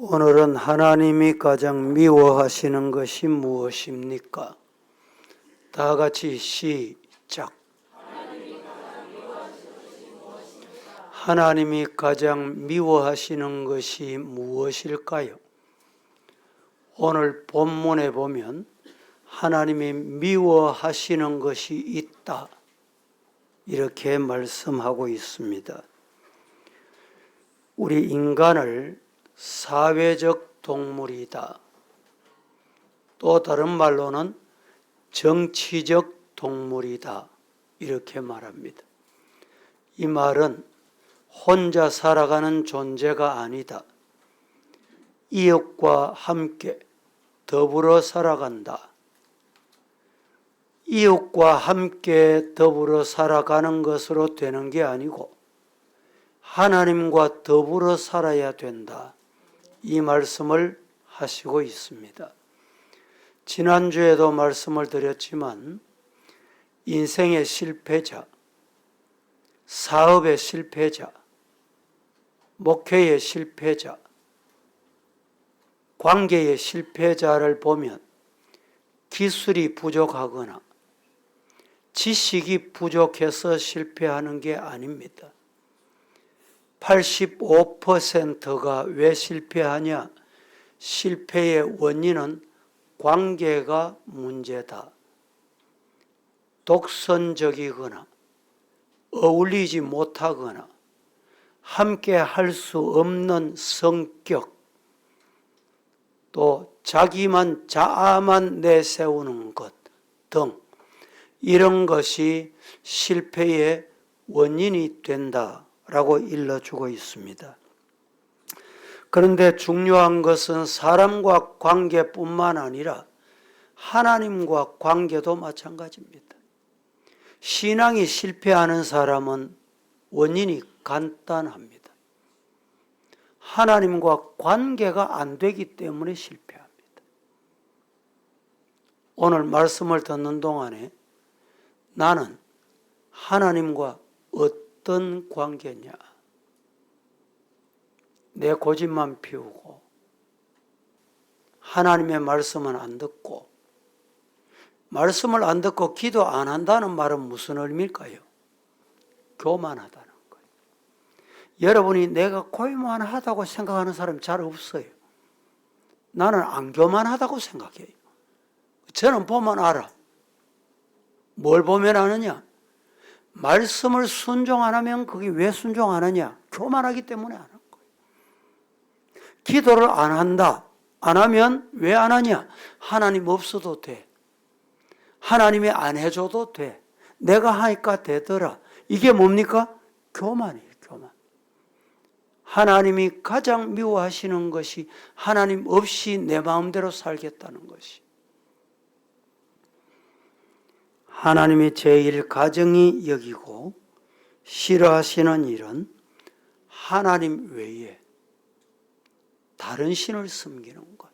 오늘은 하나님이 가장 미워하시는 것이 무엇입니까? 다 같이 시작. 하나님이 가장 미워하시는 것이 무엇일까요? 오늘 본문에 보면 하나님이 미워하시는 것이 있다, 이렇게 말씀하고 있습니다. 우리 인간을 사회적 동물이다, 또 다른 말로는 정치적 동물이다, 이렇게 말합니다. 이 말은 혼자 살아가는 존재가 아니다. 이웃과 함께 더불어 살아간다. 이웃과 함께 더불어 살아가는 것으로 되는 게 아니고 하나님과 더불어 살아야 된다, 이 말씀을 하시고 있습니다. 지난주에도 말씀을 드렸지만 인생의 실패자, 사업의 실패자, 목회의 실패자, 관계의 실패자를 보면 기술이 부족하거나 지식이 부족해서 실패하는 게 아닙니다. 85%가 왜 실패하냐? 실패의 원인은 관계가 문제다. 독선적이거나 어울리지 못하거나 함께 할 수 없는 성격, 또 자아만 내세우는 것 등 이런 것이 실패의 원인이 된다라고 일러주고 있습니다. 그런데 중요한 것은 사람과 관계뿐만 아니라 하나님과 관계도 마찬가지입니다. 신앙이 실패하는 사람은 원인이 간단합니다. 하나님과 관계가 안 되기 때문에 실패합니다. 오늘 말씀을 듣는 동안에 나는 하나님과 어떤 관계냐? 내 고집만 피우고 하나님의 말씀은 안 듣고, 말씀을 안 듣고 기도 안 한다는 말은 무슨 의미일까요? 교만하다는 거예요. 여러분이 내가 교만하다고 생각하는 사람이 잘 없어요. 나는 안 교만하다고 생각해요. 저는 보면 알아. 뭘 보면 아느냐? 말씀을 순종 안 하면 그게 왜 순종 안 하냐? 교만하기 때문에 안 하는 거예요. 기도를 안 한다, 안 하면 왜 안 하냐? 하나님 없어도 돼. 하나님이 안 해줘도 돼. 내가 하니까 되더라. 이게 뭡니까? 교만이에요, 교만. 하나님이 가장 미워하시는 것이 하나님 없이 내 마음대로 살겠다는 것이. 하나님이 제일 가정이 여기고 싫어하시는 일은 하나님 외에 다른 신을 섬기는 것.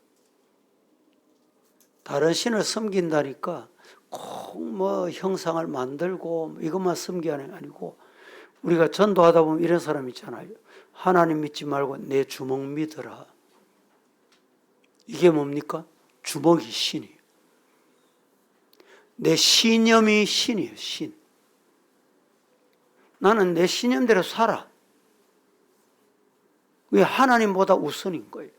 다른 신을 섬긴다니까 꼭 뭐 형상을 만들고 이것만 섬기는 게 아니고, 우리가 전도하다 보면 이런 사람 있잖아요. 하나님 믿지 말고 내 주먹 믿어라. 이게 뭡니까? 주먹이 신이에요. 내 신념이 신이에요, 신. 나는 내 신념대로 살아. 왜? 하나님보다 우선인 거예요.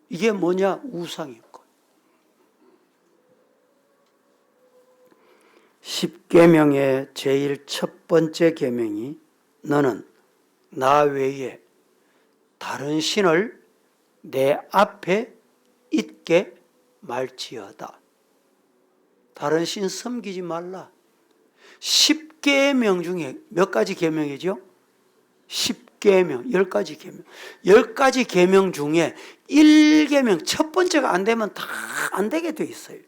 이게 뭐냐? 우상인 거예요. 10계명의 제일 첫 번째 계명이 너는 나 외에 다른 신을 내 앞에 있게 말지어다. 다른 신 섬기지 말라. 10계명 중에 몇 가지 계명이죠? 10계명, 10가지 계명. 10가지 계명 중에 1계명, 첫 번째가 안 되면 다 안 되게 돼 있어요.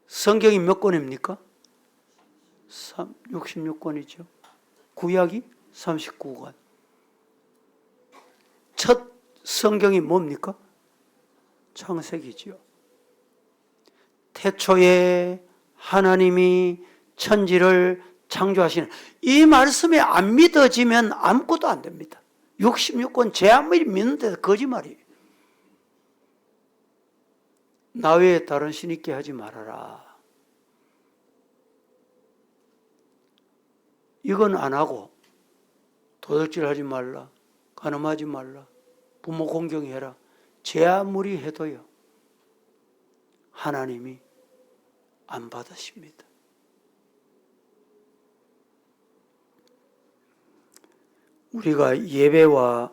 성경이 몇 권입니까? 66권이죠. 구약이 39권. 첫 성경이 뭡니까? 창세기죠. 태초에 하나님이 천지를 창조하시는 이 말씀이 안 믿어지면 아무것도 안 됩니다. 66권 제 아무리 믿는데도 거짓말이에요. 나 외에 다른 신 있게 하지 말아라. 이건 안 하고 도둑질하지 말라, 간음하지 말라, 부모 공경해라. 제 아무리 해도요, 하나님이 안 받으십니다. 우리가 예배와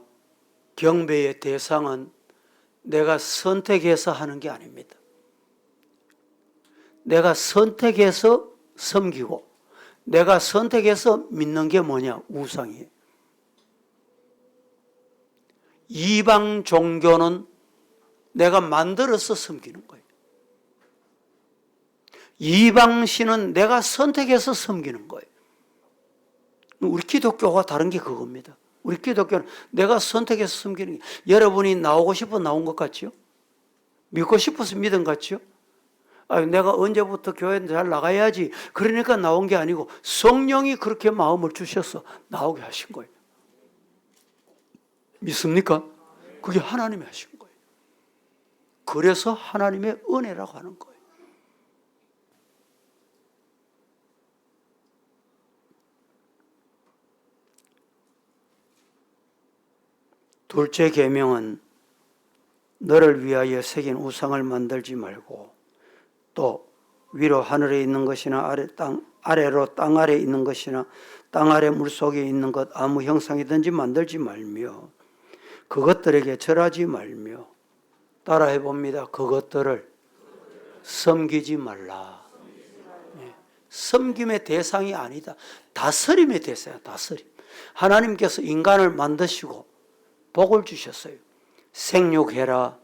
경배의 대상은 내가 선택해서 하는 게 아닙니다. 내가 선택해서 섬기고 내가 선택해서 믿는 게 뭐냐? 우상이에요. 이방 종교는 내가 만들어서 섬기는 거예요. 이방 신은 내가 선택해서 섬기는 거예요. 우리 기독교와 다른 게 그겁니다. 우리 기독교는 내가 선택해서 섬기는 게, 여러분이 나오고 싶어 나온 것 같지요? 믿고 싶어서 믿은 것 같지요? 내가 언제부터 교회 잘 나가야지 그러니까 나온 게 아니고 성령이 그렇게 마음을 주셔서 나오게 하신 거예요. 믿습니까? 그게 하나님이 하신 거예요. 그래서 하나님의 은혜라고 하는 거예요. 둘째 계명은 너를 위하여 새긴 우상을 만들지 말고 또 위로 하늘에 있는 것이나 아래로 땅 아래에 있는 것이나 땅 아래 물속에 있는 것 아무 형상이든지 만들지 말며 그것들에게 절하지 말며 따라해 봅니다. 그것들을 섬기지 말라. 섬김의 대상이 아니다. 다스림의 대상이야. 다스림. 하나님께서 인간을 만드시고 복을 주셨어요. 생육해라,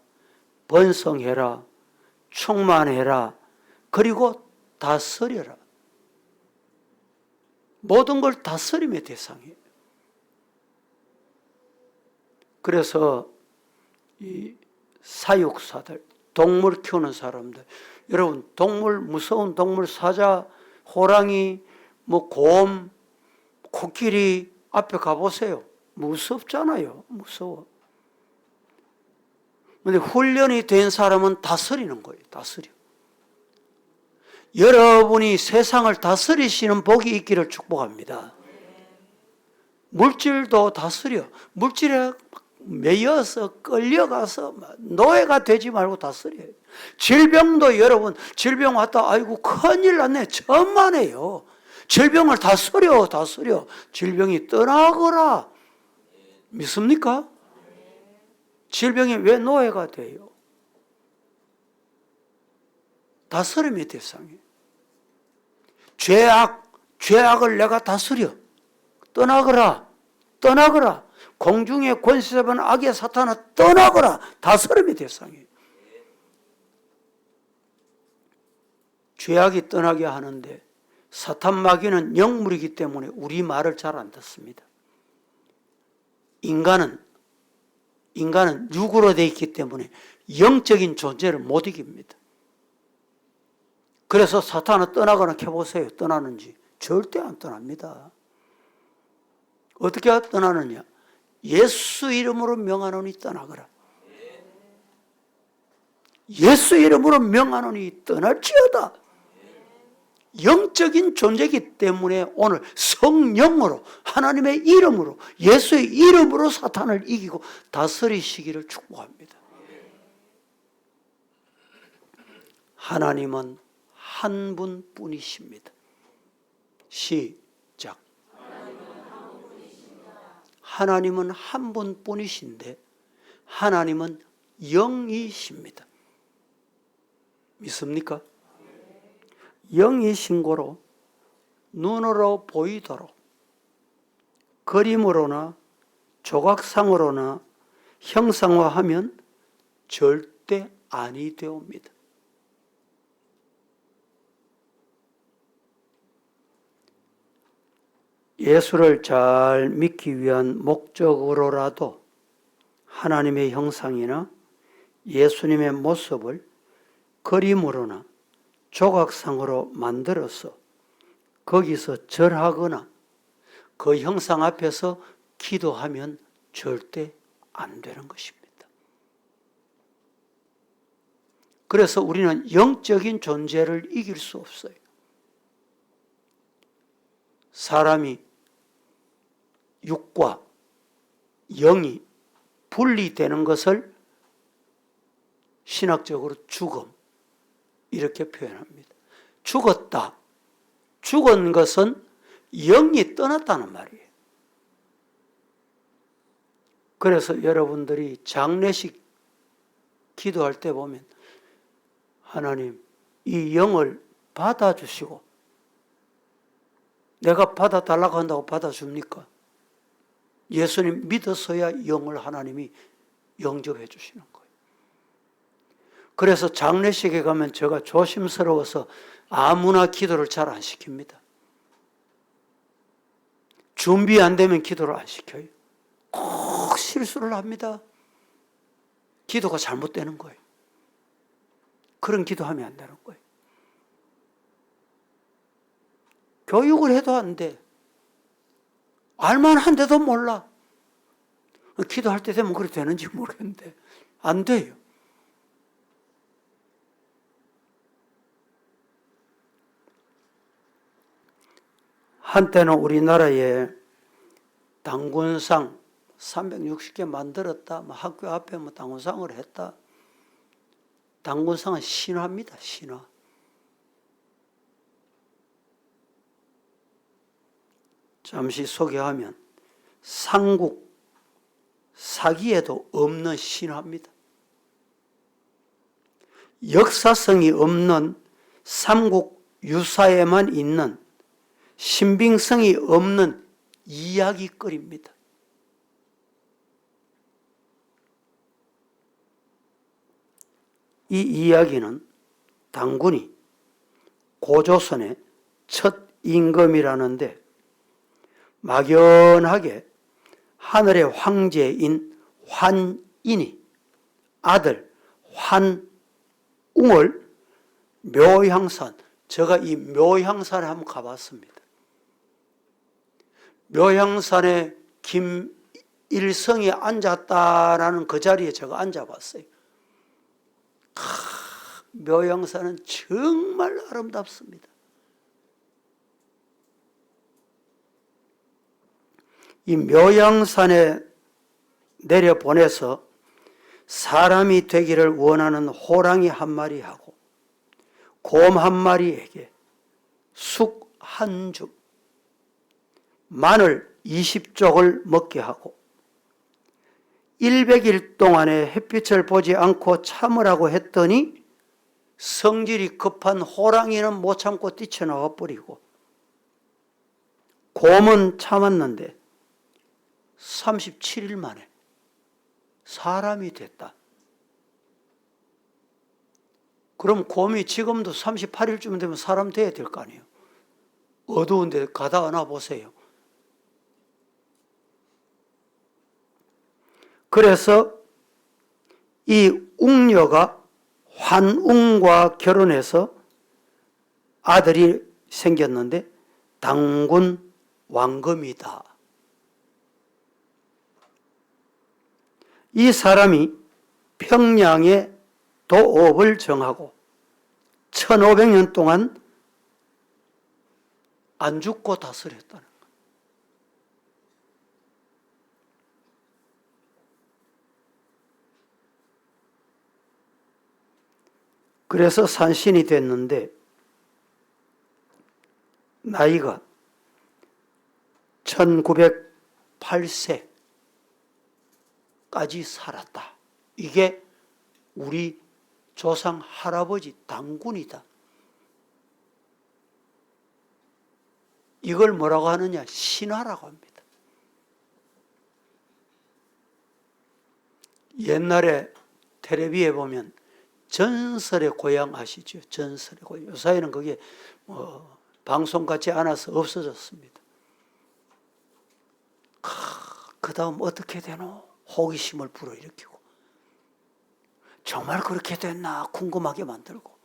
번성해라, 충만해라, 그리고 다스려라. 모든 걸 다스림의 대상이에요. 그래서 이 사육사들, 동물 키우는 사람들, 여러분 동물, 무서운 동물, 사자, 호랑이, 곰, 코끼리 앞에 가보세요. 무섭잖아요. 무서워. 그런데 훈련이 된 사람은 다스리는 거예요. 다스려. 여러분이 세상을 다스리시는 복이 있기를 축복합니다. 물질도 다스려. 물질에 매여서 끌려가서 노예가 되지 말고 다스려요. 질병도 여러분, 질병 왔다 아이고 큰일 났네. 천만에요. 질병을 다스려. 질병이 떠나거라. 믿습니까? 질병이 왜 노예가 돼요? 다스림의 대상이에요. 죄악을 내가 다스려. 떠나거라. 공중의 권세 잡은 악의 사탄아 떠나거라. 다스림의 대상이에요. 죄악이 떠나게 하는데 사탄 마귀는 영물이기 때문에 우리 말을 잘 안 듣습니다. 인간은 육으로 되어 있기 때문에 영적인 존재를 못 이깁니다. 그래서 사탄은 떠나거나 켜보세요. 떠나는지. 절대 안 떠납니다. 어떻게 떠나느냐? 예수 이름으로 명하노니 떠나거라. 예수 이름으로 명하노니 떠날지어다. 영적인 존재이기 때문에 오늘 성령으로 하나님의 이름으로 예수의 이름으로 사탄을 이기고 다스리시기를 축복합니다. 하나님은 한 분뿐이십니다. 시작. 하나님은 한 분뿐이신데 하나님은 영이십니다. 믿습니까? 영이신 고로 눈으로 보이도록 그림으로나 조각상으로나 형상화하면 절대 아니 되옵니다. 예수를 잘 믿기 위한 목적으로라도 하나님의 형상이나 예수님의 모습을 그림으로나 조각상으로 만들어서 거기서 절하거나 그 형상 앞에서 기도하면 절대 안 되는 것입니다. 그래서 우리는 영적인 존재를 이길 수 없어요. 사람이 육과 영이 분리되는 것을 신학적으로 죽음 이렇게 표현합니다. 죽었다. 죽은 것은 영이 떠났다는 말이에요. 그래서 여러분들이 장례식 기도할 때 보면 하나님 이 영을 받아주시고 내가 받아달라고 한다고 받아줍니까? 예수님 믿어서야 영을 하나님이 영접해 주시는 거예요. 그래서 장례식에 가면 제가 조심스러워서 아무나 기도를 잘 안 시킵니다. 준비 안 되면 기도를 안 시켜요. 꼭 실수를 합니다. 기도가 잘못되는 거예요. 그런 기도하면 안 되는 거예요. 교육을 해도 안 돼. 알만한데도 몰라. 기도할 때 되면 그렇게 되는지 모르겠는데 안 돼요. 한때는 우리나라에 당군상 360개 만들었다. 학교 앞에 당군상을 했다. 당군상은 신화입니다. 신화. 잠시 소개하면 삼국 사기에도 없는 신화입니다. 역사성이 없는 삼국 유사에만 있는 신빙성이 없는 이야기거리입니다. 이 이야기는 당군이 고조선의 첫 임금이라는데 막연하게 하늘의 황제인 환인이 아들 환웅을 묘향산, 제가 이 묘향산에 한번 가봤습니다. 묘향산에 김일성이 앉았다라는 그 자리에 제가 앉아봤어요. 묘향산은 정말 아름답습니다. 이 묘향산에 내려보내서 사람이 되기를 원하는 호랑이 한 마리하고 곰 한 마리에게 쑥 한 줌, 마늘 20쪽을 먹게 하고 100일 동안에 햇빛을 보지 않고 참으라고 했더니 성질이 급한 호랑이는 못 참고 뛰쳐나와 버리고 곰은 참았는데 37일 만에 사람이 됐다. 그럼 곰이 지금도 38일쯤 되면 사람 돼야 될 거 아니에요. 어두운데 가다 안아 보세요. 그래서 이 웅녀가 환웅과 결혼해서 아들이 생겼는데 당군 왕검이다. 이 사람이 평양에 도읍을 정하고 1500년 동안 안 죽고 다스렸다는 거예요. 그래서 산신이 됐는데 나이가 1908세까지 살았다. 이게 우리 조상 할아버지 당군이다. 이걸 뭐라고 하느냐? 신화라고 합니다. 옛날에 텔레비에 보면 전설의 고향 아시죠? 전설의 고향. 요사이는 그게 방송같이 않아서 없어졌습니다. 그 다음 어떻게 되노? 호기심을 불어일으키고 정말 그렇게 됐나 궁금하게 만들고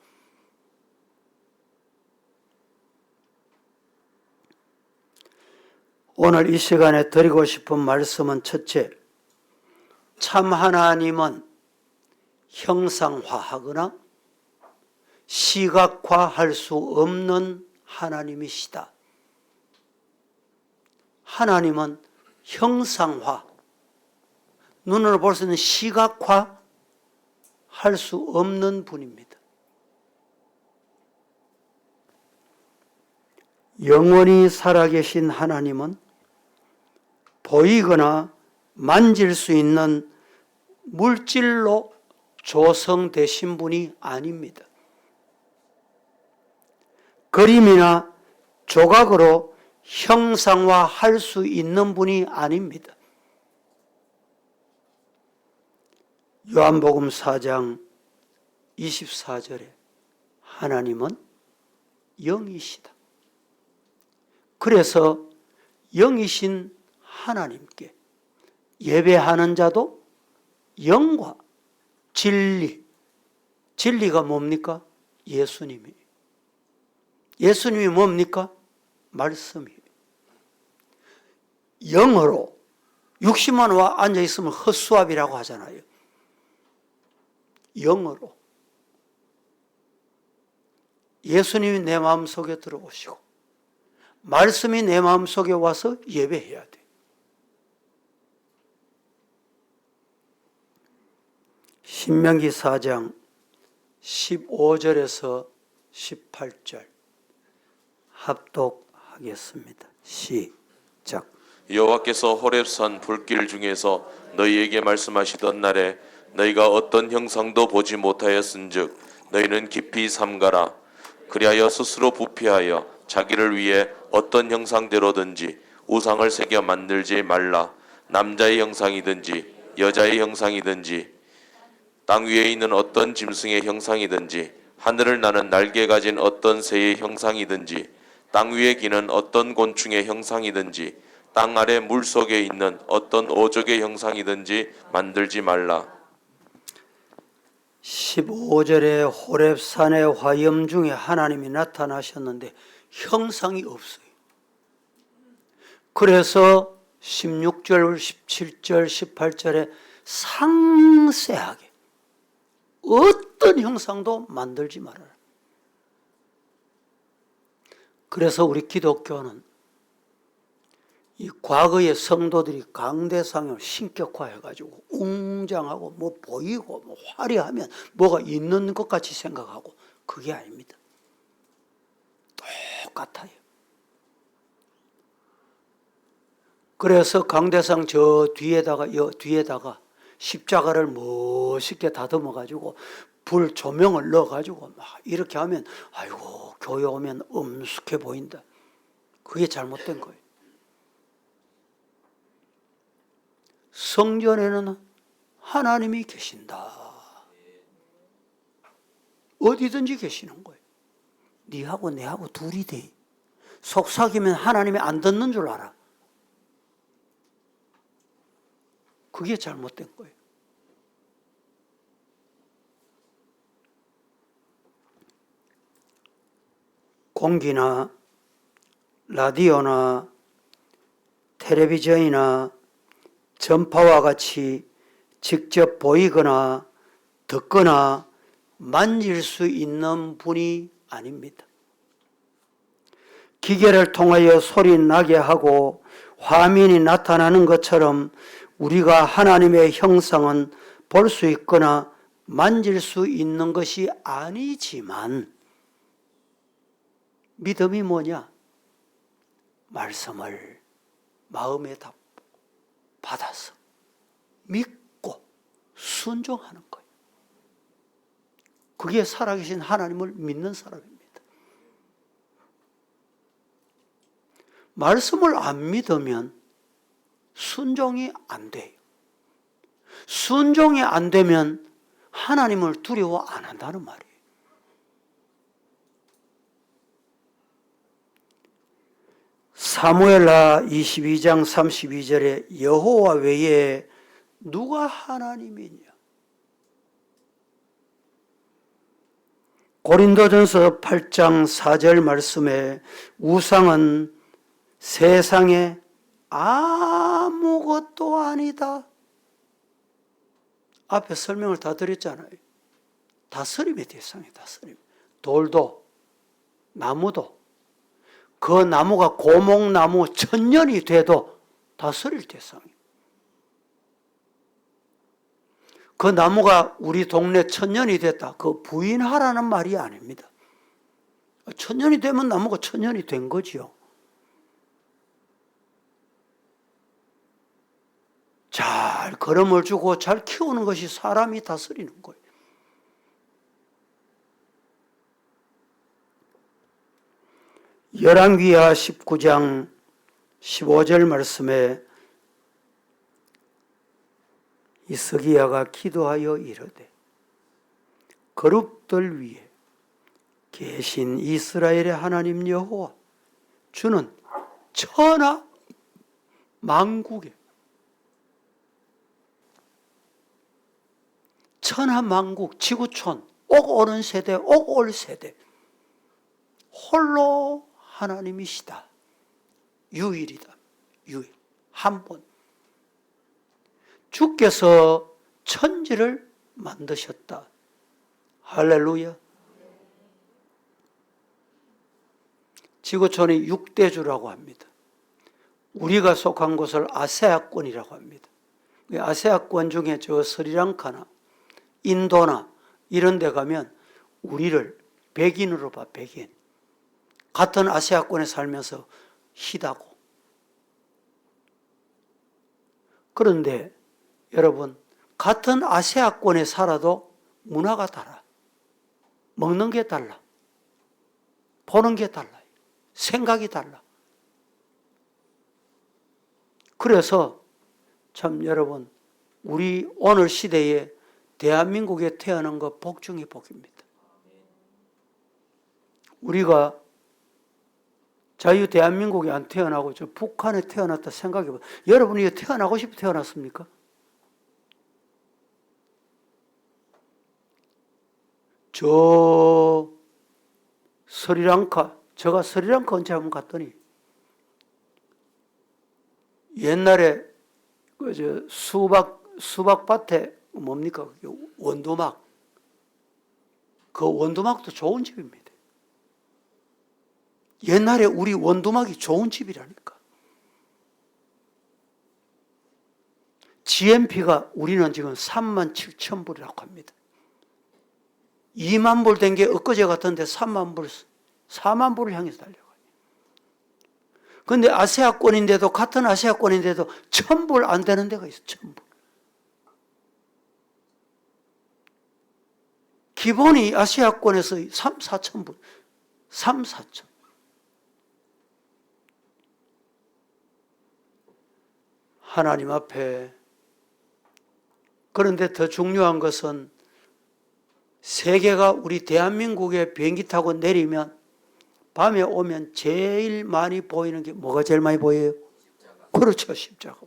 오늘 이 시간에 드리고 싶은 말씀은 첫째, 참 하나님은 형상화하거나 시각화할 수 없는 하나님이시다. 하나님은 형상화, 눈으로 볼 수 있는 시각화 할 수 없는 분입니다. 영원히 살아계신 하나님은 보이거나 만질 수 있는 물질로 조성되신 분이 아닙니다. 그림이나 조각으로 형상화할 수 있는 분이 아닙니다. 요한복음 4장 24절에 하나님은 영이시다. 그래서 영이신 하나님께 예배하는 자도 영과 진리, 진리가 뭡니까? 예수님이. 예수님이 뭡니까? 말씀이. 영어로 육신만 와 앉아있으면 헛수합이라고 하잖아요. 영어로 예수님이 내 마음속에 들어오시고 말씀이 내 마음속에 와서 예배해야 돼. 신명기 4장 15절에서 18절 합독하겠습니다. 시작. 여호와께서 호렙산 불길 중에서 너희에게 말씀하시던 날에 너희가 어떤 형상도 보지 못하였은즉 너희는 깊이 삼가라. 그리하여 스스로 부패하여 자기를 위해 어떤 형상대로든지 우상을 새겨 만들지 말라. 남자의 형상이든지 여자의 형상이든지 땅 위에 있는 어떤 짐승의 형상이든지 하늘을 나는 날개 가진 어떤 새의 형상이든지 땅 위에 기는 어떤 곤충의 형상이든지 땅 아래 물속에 있는 어떤 어족의 형상이든지 만들지 말라. 15절에 호렙산의 화염 중에 하나님이 나타나셨는데 형상이 없어요. 그래서 16절, 17절, 18절에 상세하게 어떤 형상도 만들지 말아라. 그래서 우리 기독교는 이 과거의 성도들이 강대상을 신격화해가지고 웅장하고 뭐 보이고 뭐 화려하면 뭐가 있는 것 같이 생각하고 그게 아닙니다. 똑같아요. 그래서 강대상 저 뒤에다가 십자가를 멋있게 다듬어가지고 불 조명을 넣어가지고 막 이렇게 하면 아이고 교회 오면 엄숙해 보인다. 그게 잘못된 거예요. 성전에는 하나님이 계신다. 어디든지 계시는 거예요. 네하고 내하고 둘이 돼. 속삭이면 하나님이 안 듣는 줄 알아. 그게 잘못된 거예요. 공기나 라디오나 텔레비전이나 전파와 같이 직접 보이거나 듣거나 만질 수 있는 분이 아닙니다. 기계를 통하여 소리 나게 하고 화면이 나타나는 것처럼 우리가 하나님의 형상은 볼 수 있거나 만질 수 있는 것이 아니지만 믿음이 뭐냐? 말씀을 마음에 받아서 믿고 순종하는 거예요. 그게 살아계신 하나님을 믿는 사람입니다. 말씀을 안 믿으면 순종이 안 돼요. 순종이 안 되면 하나님을 두려워 안 한다는 말이에요. 사무엘하 22장 32절에 여호와 외에 누가 하나님이냐? 고린도전서 8장 4절 말씀에 우상은 세상에 아무것도 아니다. 앞에 설명을 다 드렸잖아요. 다스림의 대상이에요. 다스림. 돌도 나무도 그 나무가 고목나무 천년이 돼도 다스릴 대상이에요. 그 나무가 우리 동네 천년이 됐다. 그 부인하라는 말이 아닙니다. 천년이 되면 나무가 천년이 된 거지요. 잘 걸음을 주고 잘 키우는 것이 사람이 다스리는 거예요. 열왕기하 19장 15절 말씀에 이스기야가 기도하여 이르되 거룩들 위에 계신 이스라엘의 하나님 여호와 주는 천하 만국에 천하 만국 지구촌 옥 오는 세대 옥 올 세대 홀로 하나님이시다. 유일이다. 유일. 한 분. 주께서 천지를 만드셨다. 할렐루야. 지구촌이 6대주라고 합니다. 우리가 속한 곳을 아세아권이라고 합니다. 아세아권 중에 저 스리랑카나 인도나 이런 데 가면 우리를 백인으로 봐. 백인. 같은 아시아권에 살면서 희다고. 그런데 여러분, 같은 아시아권에 살아도 문화가 달라. 먹는 게 달라. 보는 게 달라. 생각이 달라. 그래서 참 여러분, 우리 오늘 시대에 대한민국에 태어난 거 복 중에 복입니다. 우리가 자유 대한민국에 안 태어나고 저 북한에 태어났다 생각해봐. 여러분이 태어나고 싶어 태어났습니까? 저 스리랑카, 제가 스리랑카 언제 한번 갔더니 옛날에 그 수박밭에 뭡니까? 원두막. 그 원두막도 좋은 집입니다. 옛날에 우리 원두막이 좋은 집이라니까. GMP가 우리는 지금 37,000불이라고 합니다. 2만 불 된 게 엊그제 같은데 3만 불, 4만 불을 향해서 달려가요. 그런데 아시아권인데도, 같은 아시아권인데도 1,000불 안 되는 데가 있어. 1,000불. 기본이 아시아권에서 3, 4천 불. 3, 4천. 하나님 앞에. 그런데 더 중요한 것은 세계가 우리 대한민국에 비행기 타고 내리면 밤에 오면 제일 많이 보이는 게 뭐가 제일 많이 보여요? 십자가. 그렇죠. 십자가.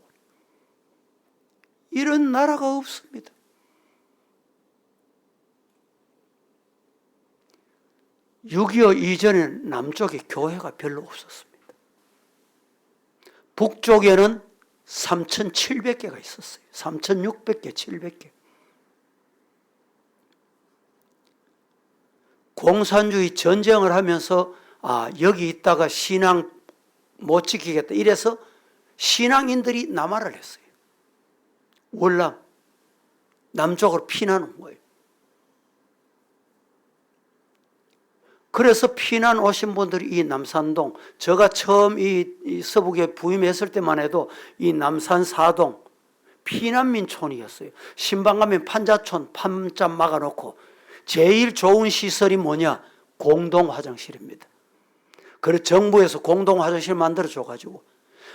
이런 나라가 없습니다. (6.25) 이전에는 남쪽에 교회가 별로 없었습니다. 북쪽에는 3,700개가 있었어요. 3,600개, 700개. 공산주의 전쟁을 하면서 여기 있다가 신앙 못 지키겠다. 이래서 신앙인들이 남하를 했어요. 월남, 남쪽으로 피난온 거예요. 그래서 피난 오신 분들이 이 남산동, 제가 처음 이 서북에 부임했을 때만 해도 이 남산 4동 피난민촌이었어요. 신방 가면 판자촌, 판자 막아놓고 제일 좋은 시설이 뭐냐? 공동 화장실입니다. 그래서 정부에서 공동 화장실 만들어줘가지고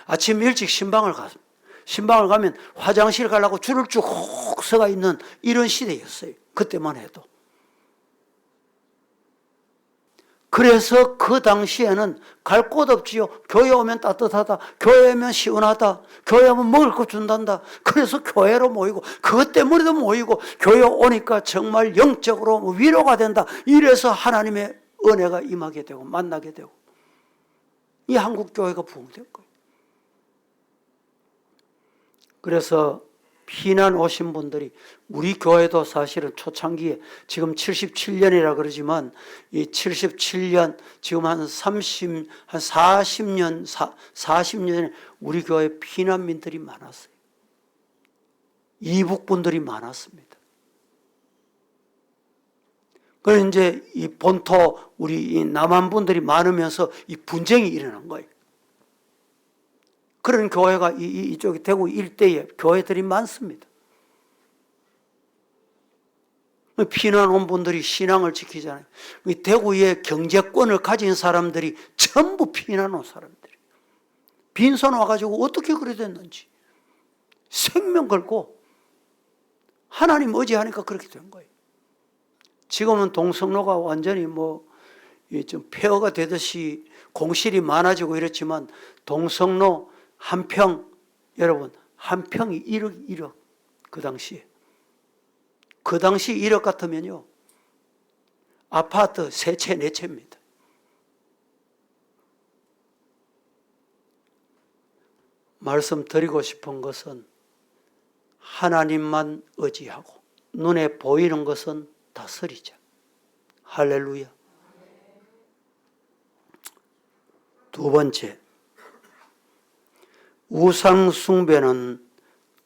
아침 일찍 신방을 가면 화장실 가려고 줄을 쭉 서가 있는 이런 시대였어요. 그때만 해도. 그래서 그 당시에는 갈 곳 없지요. 교회 오면 따뜻하다. 교회 오면 시원하다. 교회 오면 먹을 거 준단다. 그래서 교회로 모이고 그것 때문에도 모이고 교회 오니까 정말 영적으로 위로가 된다. 이래서 하나님의 은혜가 임하게 되고 만나게 되고 이 한국 교회가 부흥된 거예요. 그래서 피난 오신 분들이 우리 교회도 사실은 초창기에 지금 77년이라 그러지만 이 77년 지금 한 40년 40년에 우리 교회 피난민들이 많았어요. 이북분들이 많았습니다. 그래서 이제 이 본토 우리 이 남한분들이 많으면서 이 분쟁이 일어난 거예요. 그런 교회가 이쪽에 대구 일대에 교회들이 많습니다. 피난 온 분들이 신앙을 지키잖아요. 대구에 경제권을 가진 사람들이 전부 피난 온 사람들이 빈손 와가지고 어떻게 그래 됐는지 생명 걸고 하나님 의지하니까 그렇게 된 거예요. 지금은 동성로가 완전히 좀 폐허가 되듯이 공실이 많아지고 이랬지만 동성로 한 평, 여러분, 한 평이 1억, 그 당시에. 그 당시 1억 같으면요, 아파트 3채, 4채입니다. 말씀드리고 싶은 것은 하나님만 의지하고 눈에 보이는 것은 다스리자. 할렐루야. 두 번째, 우상 숭배는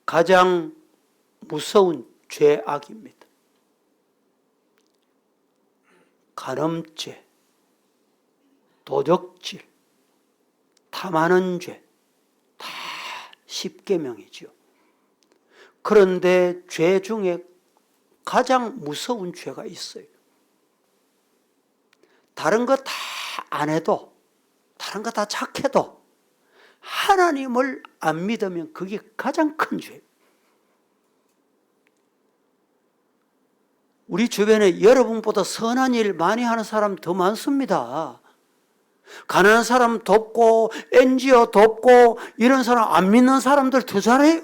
가장 무서운 죄악입니다. 간음죄, 도적질, 탐하는 죄, 다 10계명이죠. 그런데 죄 중에 가장 무서운 죄가 있어요. 다른 거 다 안 해도, 다른 거 다 착해도 하나님을 안 믿으면 그게 가장 큰 죄예요. 우리 주변에 여러분보다 선한 일 많이 하는 사람 더 많습니다. 가난한 사람 돕고 NGO 돕고 이런 사람 안 믿는 사람들 더 잘해요.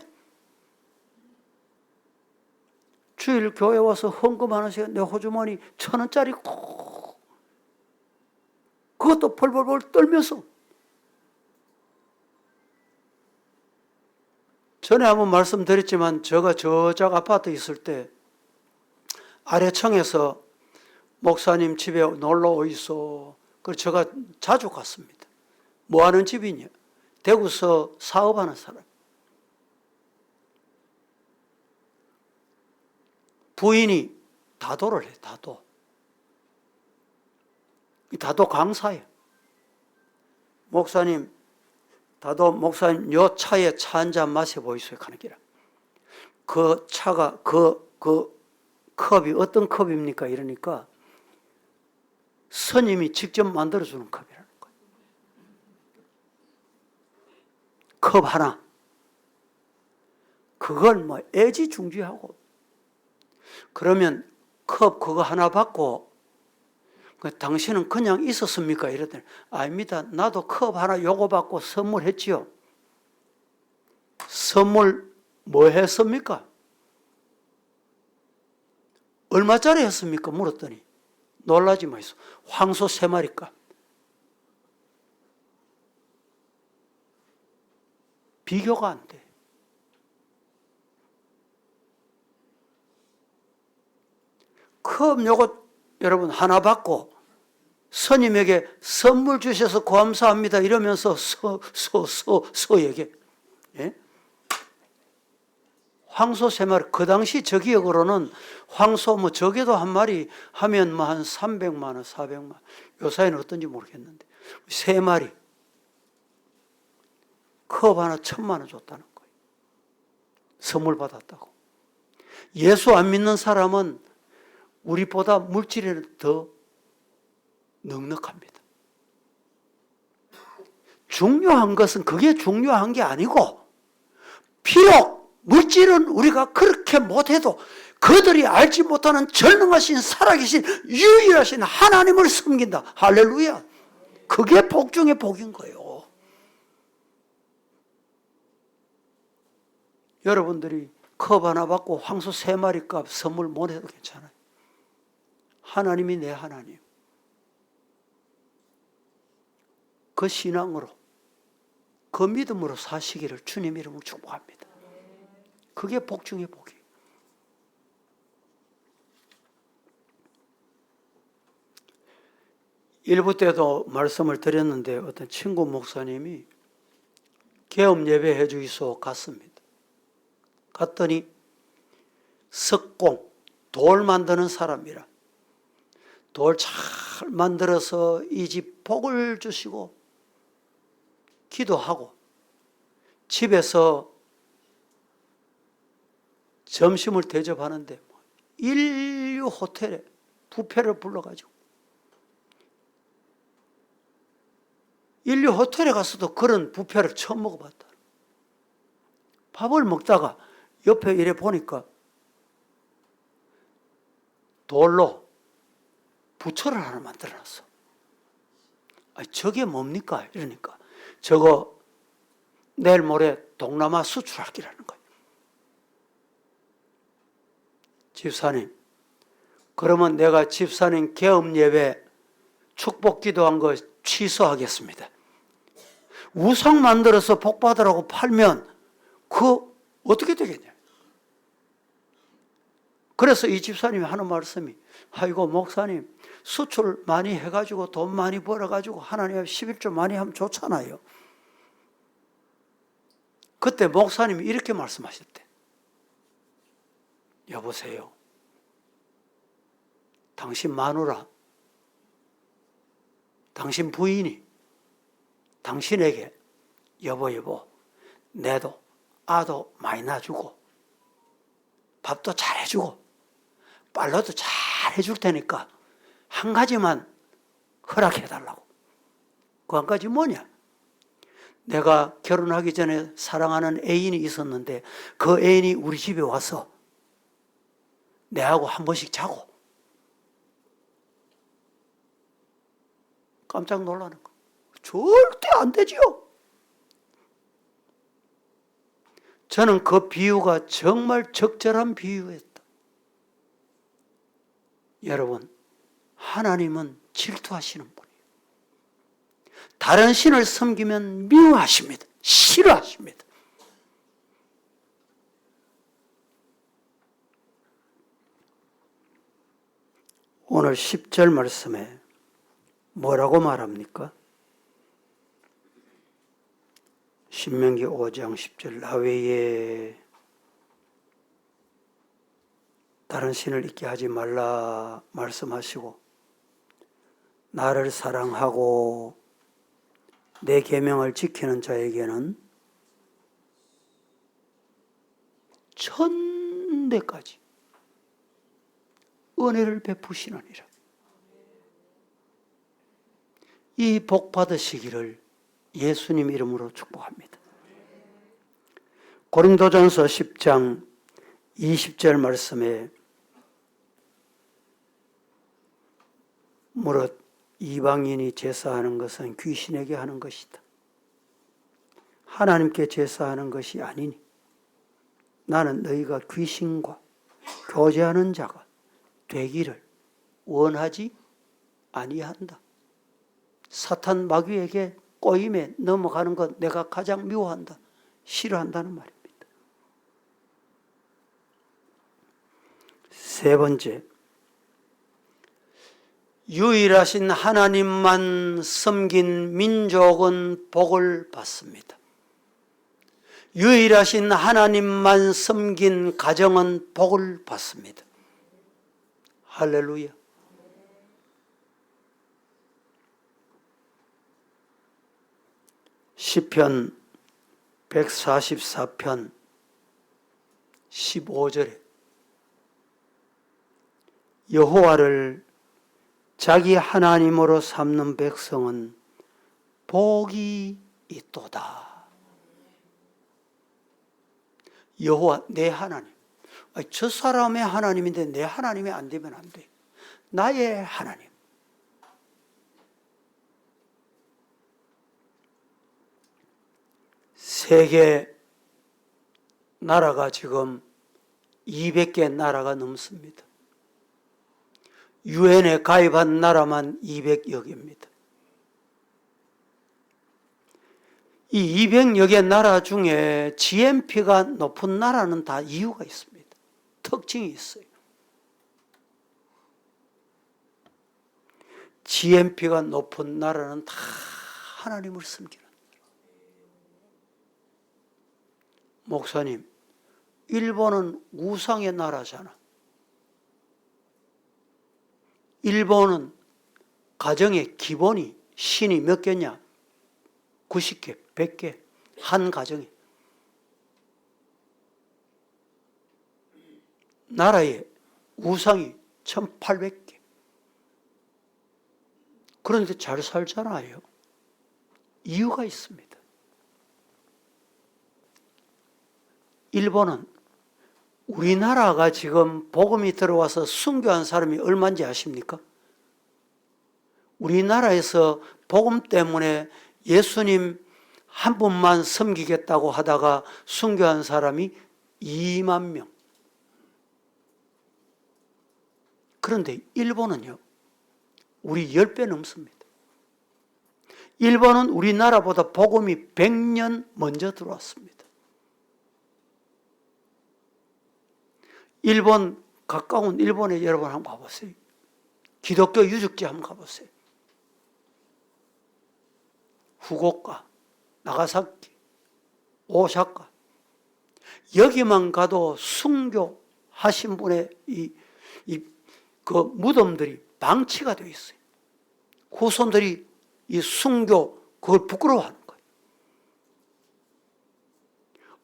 주일 교회 와서 헌금하는 시간 내 호주머니 1,000원짜리 꼭 그것도 벌벌벌 떨면서 전에 한번 말씀드렸지만 제가 저작 아파트 있을 때 아래층에서 목사님 집에 놀러 오이소. 그래서 제가 자주 갔습니다. 뭐 하는 집이냐? 대구서 사업하는 사람. 부인이 다도를 해, 다도. 다도 강사예요. 목사님, 다도 목사님 요 차에 차 한 잔 마셔보이소요 하는 기라. 그 차가 그 컵이 어떤 컵입니까? 이러니까 스님이 직접 만들어주는 컵이라는 거예요. 컵 하나. 그걸 애지중지하고 그러면 컵 그거 하나 받고 당신은 그냥 있었습니까? 이러더니 아닙니다. 나도 컵 하나 요거 받고 선물했지요. 선물 뭐 했습니까? 얼마짜리 했습니까? 물었더니 놀라지 마이소. 황소 3마리 값. 비교가 안 돼. 컵 요거 여러분 하나 받고 스님에게 선물 주셔서 감사합니다 이러면서 얘기해. 예? 황소 3마리. 그 당시 저 기억으로는 황소 적게도 한 마리 하면 한 300만 원, 400만 원. 요사이는 어떤지 모르겠는데 3마리. 컵 하나 1,000만 원 줬다는 거예요. 선물 받았다고. 예수 안 믿는 사람은 우리보다 물질에는 더 넉넉합니다. 중요한 것은 그게 중요한 게 아니고 비록 물질은 우리가 그렇게 못해도 그들이 알지 못하는 전능하신 살아계신 유일하신 하나님을 섬긴다. 할렐루야. 그게 복 중에 복인 거예요. 여러분들이 컵 하나 받고 황소 3마리 값 선물 못 해도 괜찮아요. 하나님이 내 하나님. 그 신앙으로 그 믿음으로 사시기를 주님 이름으로 축복합니다. 그게 복 중의 복이에요. 일부 때도 말씀을 드렸는데 어떤 친구 목사님이 계엄 예배 해주기소 갔습니다. 갔더니 석공, 돌 만드는 사람이라 돌 잘 만들어서 이 집 복을 주시고 기도하고 집에서 점심을 대접하는데 인류 호텔에 뷔페를 불러가지고 인류 호텔에 가서도 그런 뷔페를 처음 먹어봤다. 밥을 먹다가 옆에 이래 보니까 돌로 부처를 하나 만들어놨어. 아니, 저게 뭡니까? 이러니까 저거 내일 모레 동남아 수출하기라는 거예요. 집사님, 그러면 내가 집사님 계엄 예배 축복 기도한 거 취소하겠습니다. 우상 만들어서 복 받으라고 팔면 그 어떻게 되겠냐? 그래서 이 집사님이 하는 말씀이, 아이고 목사님 수출 많이 해가지고 돈 많이 벌어가지고 하나님 11조 많이 하면 좋잖아요. 그때 목사님이 이렇게 말씀하셨대. 여보세요, 당신 마누라, 당신 부인이 당신에게 여보 내도 아도 많이 낳아주고 밥도 잘 해주고 빨래도 잘 해줄 테니까 한 가지만 허락해달라고. 그 한 가지 뭐냐? 내가 결혼하기 전에 사랑하는 애인이 있었는데 그 애인이 우리 집에 와서 내하고 한 번씩 자고. 깜짝 놀라는 거. 절대 안 되지요. 저는 그 비유가 정말 적절한 비유였다. 여러분, 하나님은 질투하시는 분이에요. 다른 신을 섬기면 미워하십니다. 싫어하십니다. 오늘 10절 말씀에 뭐라고 말합니까? 신명기 5장 10절, 나 외에 다른 신을 있게 하지 말라 말씀하시고 나를 사랑하고 내 계명을 지키는 자에게는 천대까지 은혜를 베푸시느니라. 이 복 받으시기를 예수님 이름으로 축복합니다. 고린도전서 10장 20절 말씀에 무릇 이방인이 제사하는 것은 귀신에게 하는 것이다. 하나님께 제사하는 것이 아니니 나는 너희가 귀신과 교제하는 자가 되기를 원하지 아니한다. 사탄 마귀에게 꼬임에 넘어가는 것 내가 가장 미워한다. 싫어한다는 말입니다. 세 번째, 유일하신 하나님만 섬긴 민족은 복을 받습니다. 유일하신 하나님만 섬긴 가정은 복을 받습니다. 할렐루야. 시편 144편 15절에 여호와를 자기 하나님으로 삼는 백성은 복이 있도다. 여호와 내 하나님. 저 사람의 하나님인데 내 하나님이 안 되면 안 돼. 나의 하나님. 세계 나라가 지금 200개 나라가 넘습니다. 유엔에 가입한 나라만 200여 개입니다. 이 200여 개 나라 중에 GNP가 높은 나라는 다 이유가 있습니다. 특징이 있어요. GNP가 높은 나라는 다 하나님을 섬기는 나라. 목사님, 일본은 우상의 나라잖아. 일본은 가정의 기본이 신이 몇 개냐? 90개, 100개, 한 가정에. 나라에 우상이 1800개. 그런데 잘 살잖아요. 이유가 있습니다. 일본은 우리나라가 지금 복음이 들어와서 순교한 사람이 얼마인지 아십니까? 우리나라에서 복음 때문에 예수님 한 분만 섬기겠다고 하다가 순교한 사람이 2만 명. 그런데 일본은요, 우리 10배 넘습니다. 일본은 우리나라보다 복음이 100년 먼저 들어왔습니다. 일본, 가까운 일본에 여러분 한번 가보세요. 기독교 유적지 한번 가보세요. 후쿠오카, 나가사키, 오사카. 여기만 가도 순교하신 분의 그 무덤들이 방치가 되어 있어요. 후손들이 이 순교, 그걸 부끄러워하는 거예요.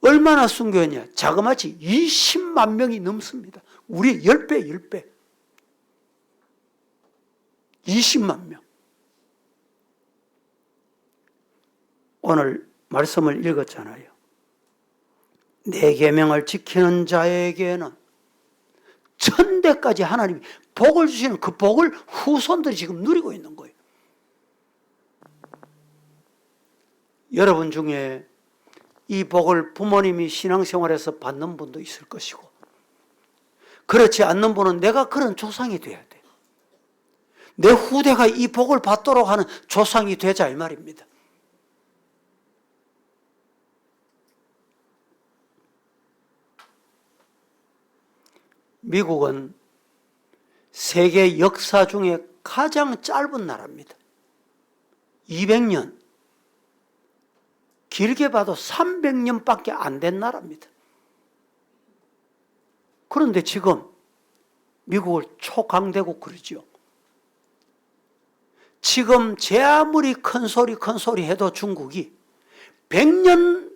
얼마나 순교했냐? 자그마치 20만 명이 넘습니다. 우리 10배, 10배. 20만 명. 오늘 말씀을 읽었잖아요. 내 계명을 지키는 자에게는 천대까지 하나님이 복을 주시는 그 복을 후손들이 지금 누리고 있는 거예요. 여러분 중에 이 복을 부모님이 신앙생활에서 받는 분도 있을 것이고, 그렇지 않는 분은 내가 그런 조상이 돼야 돼. 내 후대가 이 복을 받도록 하는 조상이 되자 이 말입니다. 미국은 세계 역사 중에 가장 짧은 나라입니다. 200년. 길게 봐도 300년밖에 안 된 나라입니다. 그런데 지금 미국을 초강대국 그러죠. 지금 제 아무리 큰 소리 해도 중국이 100년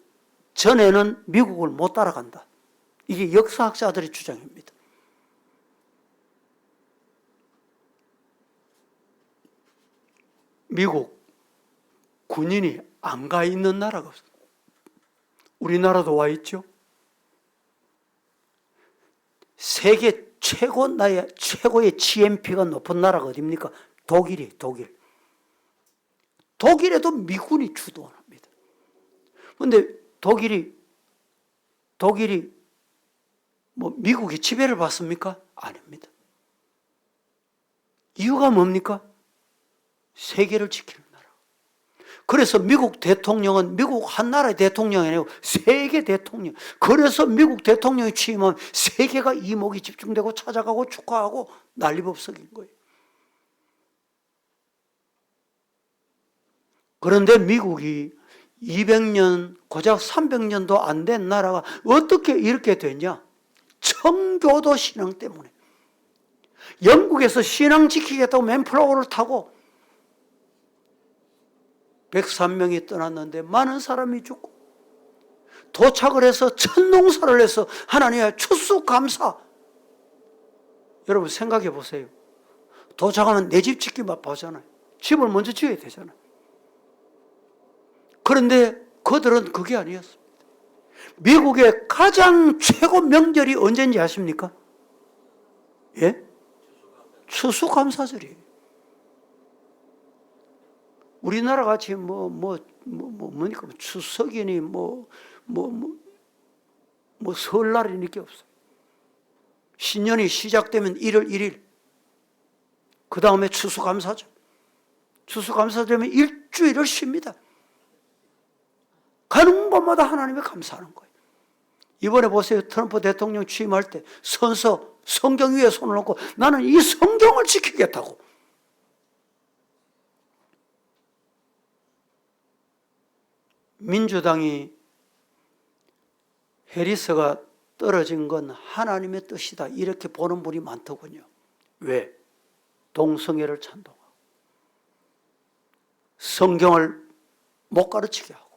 전에는 미국을 못 따라간다. 이게 역사학자들의 주장입니다. 미국 군인이 안 가 있는 나라가 없어요. 우리나라도 와 있죠. 세계 최고의 GNP가 높은 나라가 어디입니까? 독일이에요, 독일. 독일에도 미군이 주도합니다. 그런데 독일이 뭐 미국이 지배를 받습니까? 아닙니다. 이유가 뭡니까? 세계를 지키는 나라. 그래서 미국 대통령은 미국 한 나라의 대통령이 아니고 세계 대통령. 그래서 미국 대통령이 취임하면 세계가 이목이 집중되고 찾아가고 축하하고 난리법석인 거예요. 그런데 미국이 200년, 고작 300년도 안 된 나라가 어떻게 이렇게 됐냐? 청교도 신앙 때문에. 영국에서 신앙 지키겠다고 맨플라워를 타고 103명이 떠났는데 많은 사람이 죽고, 도착을 해서 첫 농사를 해서 하나님의 추수감사. 여러분 생각해 보세요. 도착하면 내 집 짓기만 보잖아요. 집을 먼저 지어야 되잖아요. 그런데 그들은 그게 아니었습니다. 미국의 가장 최고 명절이 언제인지 아십니까? 예? 추수감사절이에요. 우리나라 같이 뭐니까 추석이니 설날이 이렇게 없어요. 신년이 시작되면 1월 1일, 그 다음에 추수감사절. 추수감사절이면 일주일을 쉽니다. 가는 곳마다 하나님의 감사하는 거예요. 이번에 보세요. 트럼프 대통령 취임할 때 선서 성경 위에 손을 놓고 나는 이 성경을 지키겠다고. 민주당이 해리스가 떨어진 건 하나님의 뜻이다 이렇게 보는 분이 많더군요. 왜? 동성애를 찬동하고 성경을 못 가르치게 하고.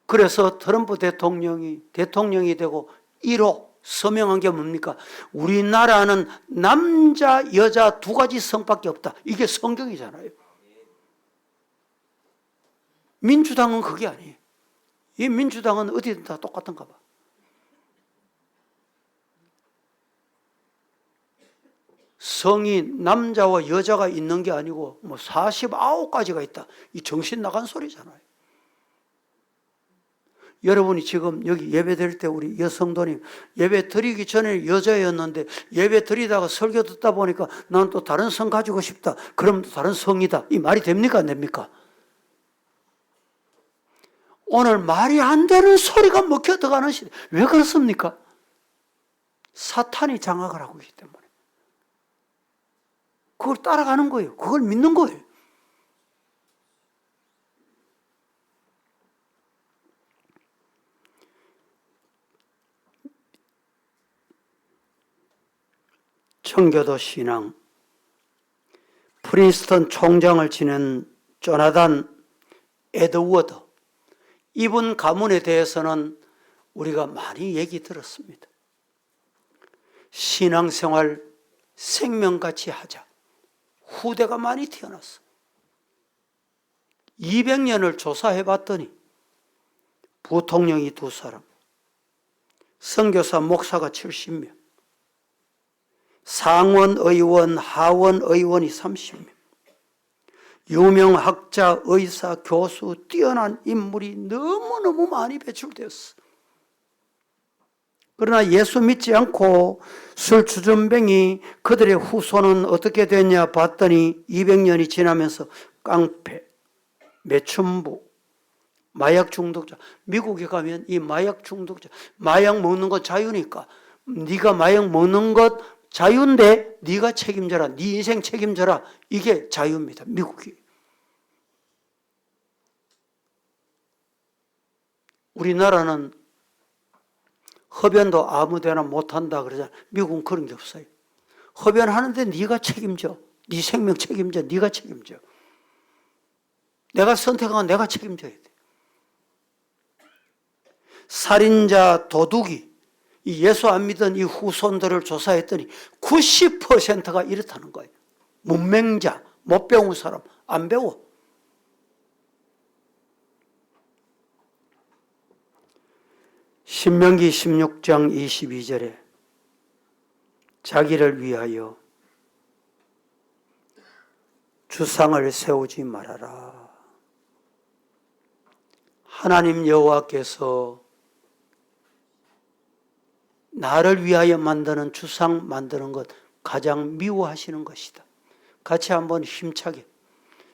그래서 트럼프 대통령이 되고 1호 서명한 게 뭡니까? 우리나라는 남자 여자 두 가지 성밖에 없다. 이게 성경이잖아요. 민주당은 그게 아니에요. 이 민주당은 어디든 다 똑같은가 봐. 성이 남자와 여자가 있는 게 아니고 뭐 49가지가 있다. 이 정신 나간 소리잖아요. 여러분이 지금 여기 예배 드릴 때 우리 여성도님 예배 드리기 전에 여자였는데 예배 드리다가 설교 듣다 보니까 난 또 다른 성 가지고 싶다. 그럼 또 다른 성이다. 이 말이 됩니까? 안 됩니까? 오늘 말이 안 되는 소리가 먹혀 들어가는 시대. 왜 그렇습니까? 사탄이 장악을 하고 있기 때문에. 그걸 따라가는 거예요. 그걸 믿는 거예요. 청교도 신앙, 프린스턴 총장을 지낸 조나단 에드워드, 이분 가문에 대해서는 우리가 많이 얘기 들었습니다. 신앙생활 생명같이 하자. 후대가 많이 태어났어. 200년을 조사해 봤더니 부통령이 2사람, 선교사 목사가 70명, 상원 의원, 하원 의원이 30명, 유명 학자, 의사, 교수, 뛰어난 인물이 너무너무 많이 배출되었어. 그러나 예수 믿지 않고 술주전뱅이 그들의 후손은 어떻게 됐냐 봤더니 200년이 지나면서 깡패, 매춘부, 마약 중독자. 미국에 가면 이 마약 중독자, 마약 먹는 건 자유니까 네가 마약 먹는 것 자유인데 네가 책임져라. 네 인생 책임져라. 이게 자유입니다. 미국이. 우리나라는 흡연도 아무데나 못한다 그러잖아. 미국은 그런 게 없어요. 흡연하는데 네가 책임져. 네 생명 책임져. 네가 책임져. 내가 선택한 건 내가 책임져야 돼. 살인자, 도둑이 이 예수 안 믿은 이 후손들을 조사했더니 90%가 이렇다는 거예요. 문맹자, 못 배운 사람, 안 배워. 신명기 16장 22절에 자기를 위하여 주상을 세우지 말아라. 하나님 여호와께서 나를 위하여 만드는 주상 만드는 것 가장 미워하시는 것이다. 같이 한번 힘차게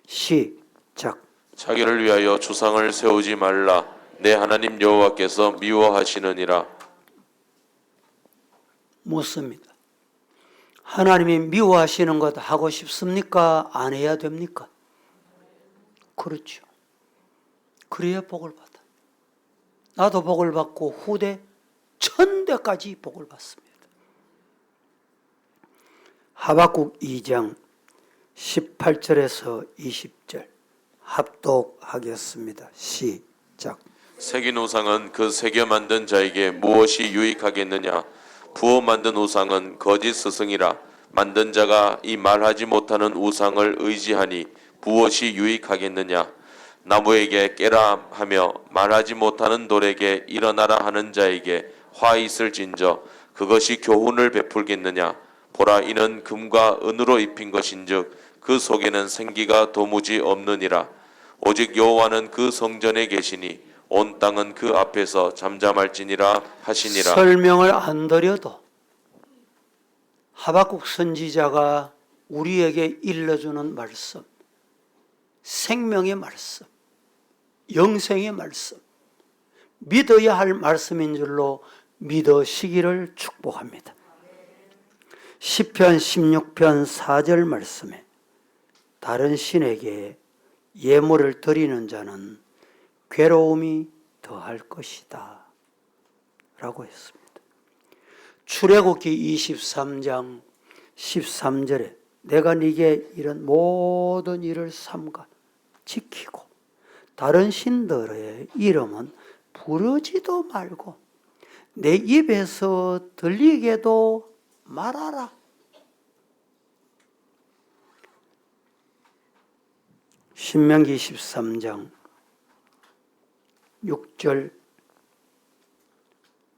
시작. 자기를 위하여 주상을 세우지 말라. 내 하나님 여호와께서 미워하시느니라. 묻습니다. 하나님이 미워하시는 것 하고 싶습니까? 안 해야 됩니까? 그렇죠. 그래야 복을 받아. 나도 복을 받고 후대 1000대까지 복을 받습니다. 하박국 2장 18절에서 20절 합독하겠습니다. 시작. 새긴 우상은 그 새겨 만든 자에게 무엇이 유익하겠느냐? 부어 만든 우상은 거짓 스승이라. 만든 자가 이 말하지 못하는 우상을 의지하니 무엇이 유익하겠느냐? 나무에게 깨라 하며 말하지 못하는 돌에게 일어나라 하는 자에게 화 있을진저 그것이 교훈을 베풀겠느냐? 보라, 이는 금과 은으로 입힌 것인즉 그 속에는 생기가 도무지 없느니라. 오직 여호와는 그 성전에 계시니 온 땅은 그 앞에서 잠잠할지니라 하시니라. 설명을 안 드려도 하박국 선지자가 우리에게 일러주는 말씀, 생명의 말씀. 영생의 말씀, 믿어야 할 말씀인 줄로 믿으시기를 축복합니다. 시편 16편 4절 말씀에 다른 신에게 예물을 드리는 자는 괴로움이 더할 것이다 라고 했습니다. 출애굽기 23장 13절에 내가 네게 이런 모든 일을 삼가 지키고 다른 신들의 이름은 부르지도 말고 내 입에서 들리게도 말하라. 신명기 13장 6절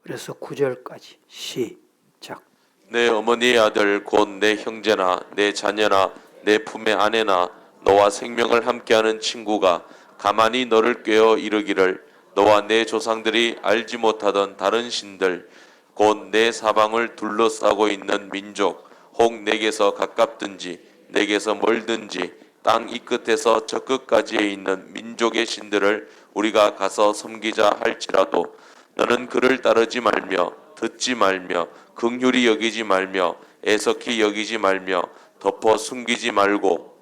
그래서 9절까지 시작. 내 어머니의 아들 곧 내 형제나 내 자녀나 내 품의 아내나 너와 생명을 함께하는 친구가 가만히 너를 꾀어 이르기를 너와 내 조상들이 알지 못하던 다른 신들 곧 내 사방을 둘러싸고 있는 민족 혹 내게서 가깝든지 내게서 멀든지 땅 이 끝에서 저 끝까지에 있는 민족의 신들을 우리가 가서 섬기자 할지라도 너는 그를 따르지 말며 듣지 말며 긍휼히 여기지 말며 애석히 여기지 말며 덮어 숨기지 말고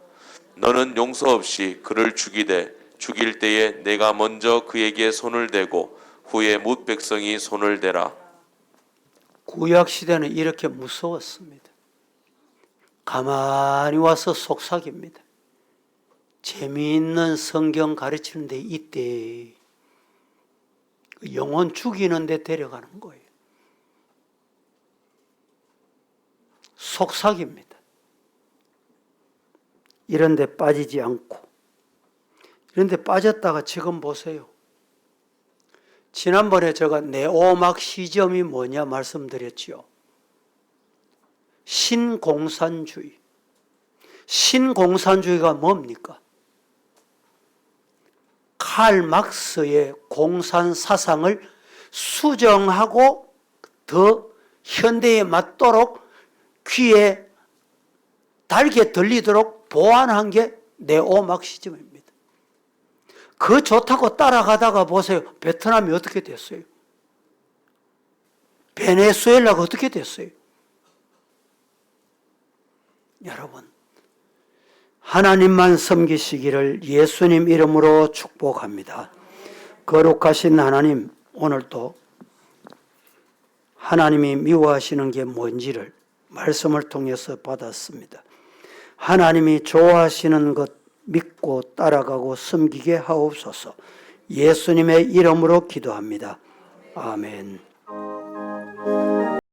너는 용서 없이 그를 죽이되 죽일 때에 내가 먼저 그에게 손을 대고 후에 뭇 백성이 손을 대라. 구약 시대는 이렇게 무서웠습니다. 가만히 와서 속삭입니다. 재미있는 성경 가르치는데 이때 영혼 죽이는 데 데려가는 거예요. 속삭입니다. 이런 데 빠지지 않고 이런 데 빠졌다가 지금 보세요. 지난번에 제가 네오막 시점이 뭐냐 말씀드렸지요. 신공산주의. 신공산주의가 뭡니까? 칼 막스의 공산 사상을 수정하고 더 현대에 맞도록 귀에 달게 들리도록 보완한 게 네오막시즘입니다. 그 좋다고 따라가다가 보세요. 베트남이 어떻게 됐어요? 베네수엘라가 어떻게 됐어요? 여러분, 하나님만 섬기시기를 예수님 이름으로 축복합니다. 거룩하신 하나님, 오늘도 하나님이 미워하시는 게 뭔지를 말씀을 통해서 받았습니다. 하나님이 좋아하시는 것 믿고 따라가고 섬기게 하옵소서. 예수님의 이름으로 기도합니다. 아멘.